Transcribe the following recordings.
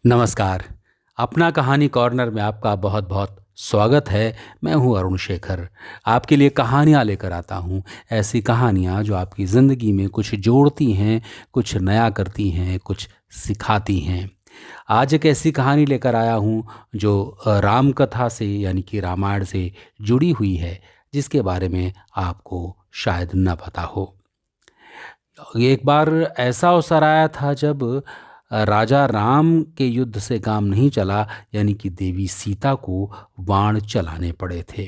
नमस्कार। अपना कहानी कॉर्नर में आपका बहुत बहुत स्वागत है। मैं हूं अरुण शेखर। आपके लिए कहानियां लेकर आता हूं, ऐसी कहानियां जो आपकी ज़िंदगी में कुछ जोड़ती हैं, कुछ नया करती हैं, कुछ सिखाती हैं। आज एक ऐसी कहानी लेकर आया हूं जो राम कथा से यानी कि रामायण से जुड़ी हुई है, जिसके बारे में आपको शायद न पता हो। एक बार ऐसा अवसर आया था जब राजा राम के युद्ध से काम नहीं चला, यानी कि देवी सीता को बाण चलाने पड़े थे।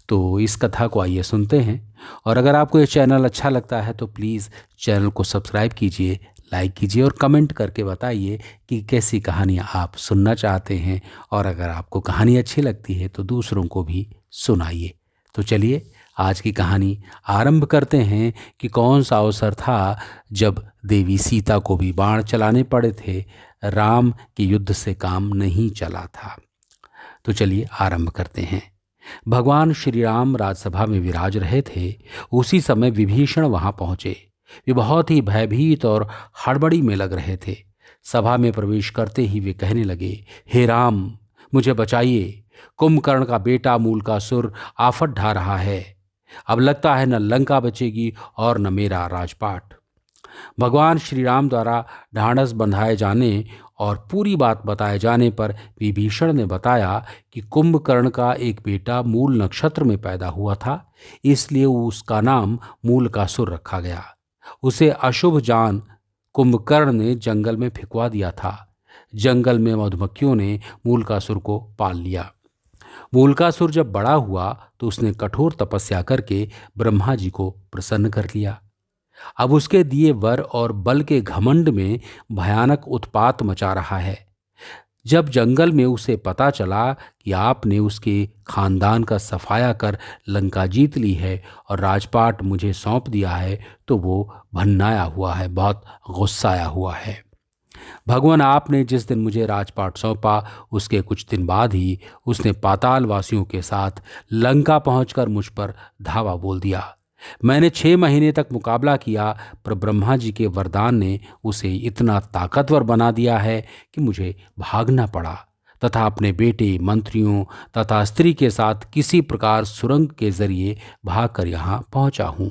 तो इस कथा को आइए सुनते हैं। और अगर आपको ये चैनल अच्छा लगता है तो प्लीज़ चैनल को सब्सक्राइब कीजिए, लाइक कीजिए और कमेंट करके बताइए कि कैसी कहानियाँ आप सुनना चाहते हैं। और अगर आपको कहानी अच्छी लगती है तो दूसरों को भी सुनाइए। तो चलिए आज की कहानी आरंभ करते हैं कि कौन सा अवसर था जब देवी सीता को भी बाण चलाने पड़े थे, राम के युद्ध से काम नहीं चला था। तो चलिए आरंभ करते हैं। भगवान श्री राम राजसभा में विराज रहे थे। उसी समय विभीषण वहां पहुंचे। वे बहुत ही भयभीत और हड़बड़ी में लग रहे थे। सभा में प्रवेश करते ही वे कहने लगे, हे राम, मुझे बचाइए। कुंभकर्ण का बेटा मूलकासुर आफत ढा रहा है। अब लगता है न लंका बचेगी और न मेरा राजपाट। भगवान श्री राम द्वारा ढांढस बंधाए जाने और पूरी बात बताए जाने पर विभीषण ने बताया कि कुंभकर्ण का एक बेटा मूल नक्षत्र में पैदा हुआ था, इसलिए उसका नाम मूलकासुर रखा गया। उसे अशुभ जान कुंभकर्ण ने जंगल में फिकवा दिया था। जंगल में मधुमक्खियों ने मूलकासुर को पाल लिया। मूलकासुर जब बड़ा हुआ तो उसने कठोर तपस्या करके ब्रह्मा जी को प्रसन्न कर लिया। अब उसके दिए वर और बल के घमंड में भयानक उत्पात मचा रहा है। जब जंगल में उसे पता चला कि आपने उसके खानदान का सफाया कर लंका जीत ली है और राजपाट मुझे सौंप दिया है, तो वो भन्नाया हुआ है, बहुत गुस्साया हुआ है। भगवान, आपने जिस दिन मुझे राजपाट सौंपा उसके कुछ दिन बाद ही उसने पाताल वासियों के साथ लंका पहुंचकर मुझ पर धावा बोल दिया। मैंने 6 महीने तक मुकाबला किया, पर ब्रह्मा जी के वरदान ने उसे इतना ताकतवर बना दिया है कि मुझे भागना पड़ा तथा अपने बेटे, मंत्रियों तथा स्त्री के साथ किसी प्रकार सुरंग के जरिए भागकर यहाँ पहुँचा हूँ।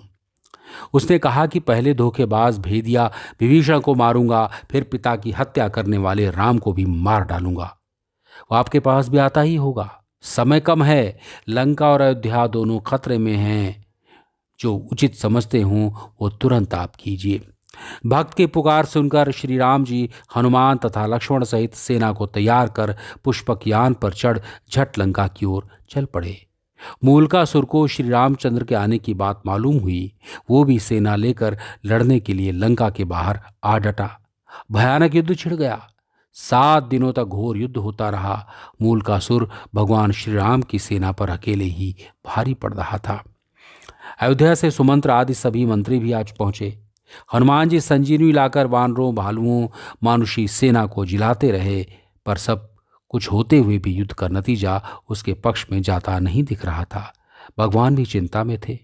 उसने कहा कि पहले धोखेबाज भेदिया विभीषण को मारूंगा, फिर पिता की हत्या करने वाले राम को भी मार डालूंगा। वो आपके पास भी आता ही होगा। समय कम है, लंका और अयोध्या दोनों खतरे में हैं। जो उचित समझते हों वो तुरंत आप कीजिए। भक्त की पुकार सुनकर श्री राम जी हनुमान तथा लक्ष्मण सहित सेना को तैयार कर पुष्पक यान पर चढ़ झट लंका की ओर चल पड़े। मूलकासुर को श्री रामचंद्र के आने की बात मालूम हुई। वो भी सेना लेकर लड़ने के लिए लंका के बाहर आ डटा। भयानक युद्ध छिड़ गया। 7 दिनों तक घोर युद्ध होता रहा। मूलकासुर भगवान श्री राम की सेना पर अकेले ही भारी पड़ रहा था। अयोध्या से सुमंत्र आदि सभी मंत्री भी आज पहुंचे। हनुमान जी संजीवनी लाकर वानरों, भालुओं, मानुषी सेना को जिलाते रहे, पर सब कुछ होते हुए भी युद्ध का नतीजा उसके पक्ष में जाता नहीं दिख रहा था। भगवान भी चिंता में थे।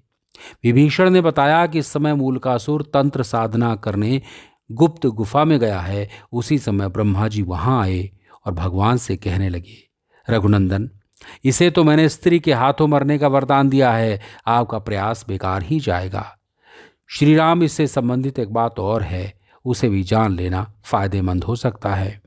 विभीषण ने बताया कि इस समय मूलकासुर तंत्र साधना करने गुप्त गुफा में गया है। उसी समय ब्रह्मा जी वहां आए और भगवान से कहने लगे, रघुनंदन, इसे तो मैंने स्त्री के हाथों मरने का वरदान दिया है, आपका प्रयास बेकार ही जाएगा। श्री राम, इससे संबंधित एक बात और है, उसे भी जान लेना फायदेमंद हो सकता है।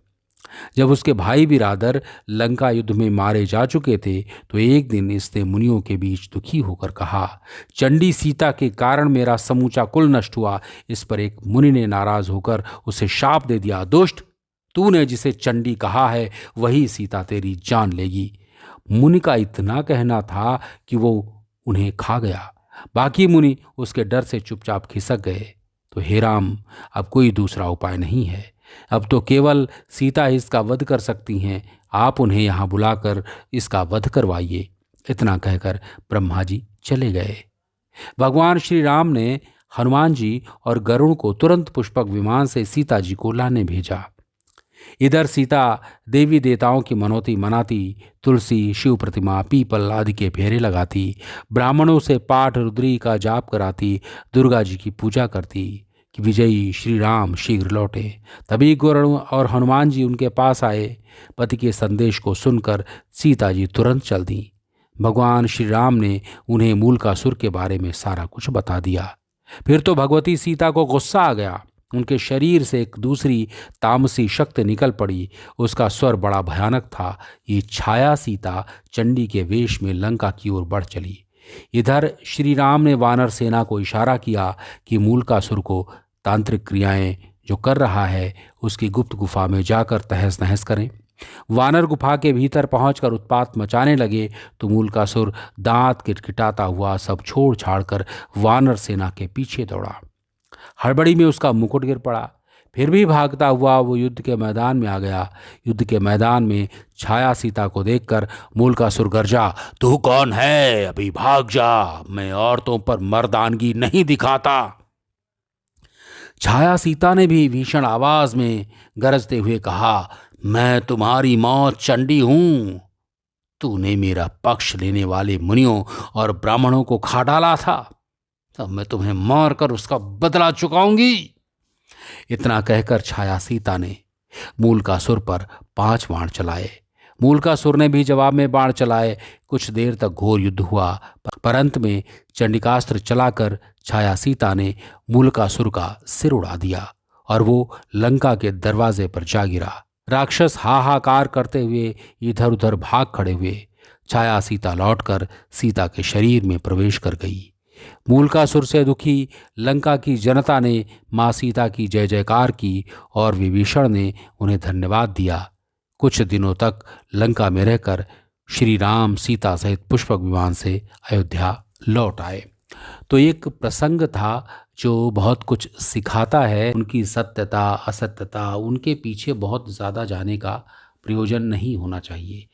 जब उसके भाई बिरादर लंका युद्ध में मारे जा चुके थे तो एक दिन इसने मुनियों के बीच दुखी होकर कहा, चंडी सीता के कारण मेरा समूचा कुल नष्ट हुआ। इस पर एक मुनि ने नाराज होकर उसे शाप दे दिया, दुष्ट, तूने जिसे चंडी कहा है वही सीता तेरी जान लेगी। मुनि का इतना कहना था कि वो उन्हें खा गया। बाकी मुनि उसके डर से चुपचाप खिसक गए। तो हे राम, अब कोई दूसरा उपाय नहीं है। अब तो केवल सीता ही इसका वध कर सकती हैं। आप उन्हें यहाँ बुलाकर इसका वध करवाइए। इतना कहकर ब्रह्मा जी चले गए। भगवान श्री राम ने हनुमान जी और गरुड़ को तुरंत पुष्पक विमान से सीता जी को लाने भेजा। इधर सीता देवी देवताओं की मनौती मनाती, तुलसी, शिव प्रतिमा, पीपल आदि के फेरे लगाती, ब्राह्मणों से पाठ रुद्री का जाप कराती, दुर्गा जी की पूजा करती। कि विजयी श्री राम शीघ्र लौटे। तभी गरुड़ और हनुमान जी उनके पास आए। पति के संदेश को सुनकर सीता जी तुरंत चल दी। भगवान श्री राम ने उन्हें मूलकासुर के बारे में सारा कुछ बता दिया। फिर तो भगवती सीता को गुस्सा आ गया। उनके शरीर से एक दूसरी तामसी शक्ति निकल पड़ी। उसका स्वर बड़ा भयानक था। ये छाया सीता चंडी के वेश में लंका की ओर बढ़ चली। इधर श्री राम ने वानर सेना को इशारा किया कि मूलकासुर को तांत्रिक क्रियाएं जो कर रहा है उसकी गुप्त गुफा में जाकर तहस नहस करें। वानर गुफा के भीतर पहुंचकर उत्पात मचाने लगे तो मूलकासुर दांत किटकिटाता हुआ सब छोड़ छाड़कर वानर सेना के पीछे दौड़ा। हड़बड़ी में उसका मुकुट गिर पड़ा। फिर भी भागता हुआ वो युद्ध के मैदान में आ गया। युद्ध के मैदान में छाया सीता को देखकर मूलकासुर गरजा, तू कौन है? अभी भाग जा, मैं औरतों पर मर्दानगी नहीं दिखाता। छाया सीता ने भी भीषण आवाज में गरजते हुए कहा, मैं तुम्हारी मौत चंडी हूं। तूने मेरा पक्ष लेने वाले मुनियों और ब्राह्मणों को खा डाला था, तब मैं तुम्हें मारकर उसका बदला चुकाऊंगी। इतना कहकर छाया सीता ने मूलकासुर पर 5 बाण चलाए। मूलकासुर ने भी जवाब में बाण चलाए। कुछ देर तक घोर युद्ध हुआ, पर अंत में चंडिकास्त्र चलाकर छाया सीता ने मूलकासुर का सिर उड़ा दिया और वो लंका के दरवाजे पर जा गिरा। राक्षस हाहाकार करते हुए इधर उधर भाग खड़े हुए। छाया सीता लौटकर सीता के शरीर में प्रवेश कर गई। मूलकासुर से दुखी लंका की जनता ने माँ सीता की जय जयकार की और विभीषण ने उन्हें धन्यवाद दिया। कुछ दिनों तक लंका में रहकर श्री राम सीता सहित पुष्पक विमान से अयोध्या लौट आए। तो एक प्रसंग था जो बहुत कुछ सिखाता है। उनकी सत्यता असत्यता, उनके पीछे बहुत ज़्यादा जाने का प्रयोजन नहीं होना चाहिए।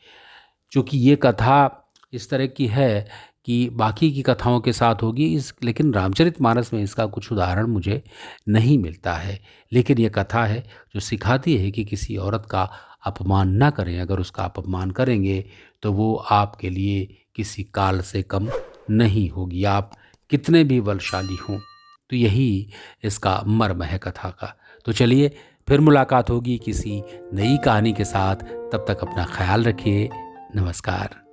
क्योंकि ये कथा इस तरह की है कि बाकी की कथाओं के साथ होगी लेकिन रामचरितमानस में इसका कुछ उदाहरण मुझे नहीं मिलता है। लेकिन ये कथा है जो सिखाती है कि किसी औरत का अपमान ना करें। अगर उसका अपमान करेंगे तो वो आपके लिए किसी काल से कम नहीं होगी, आप कितने भी बलशाली हों। तो यही इसका मर्म है कथा का। तो चलिए फिर मुलाकात होगी किसी नई कहानी के साथ। तब तक अपना ख्याल रखिए। नमस्कार।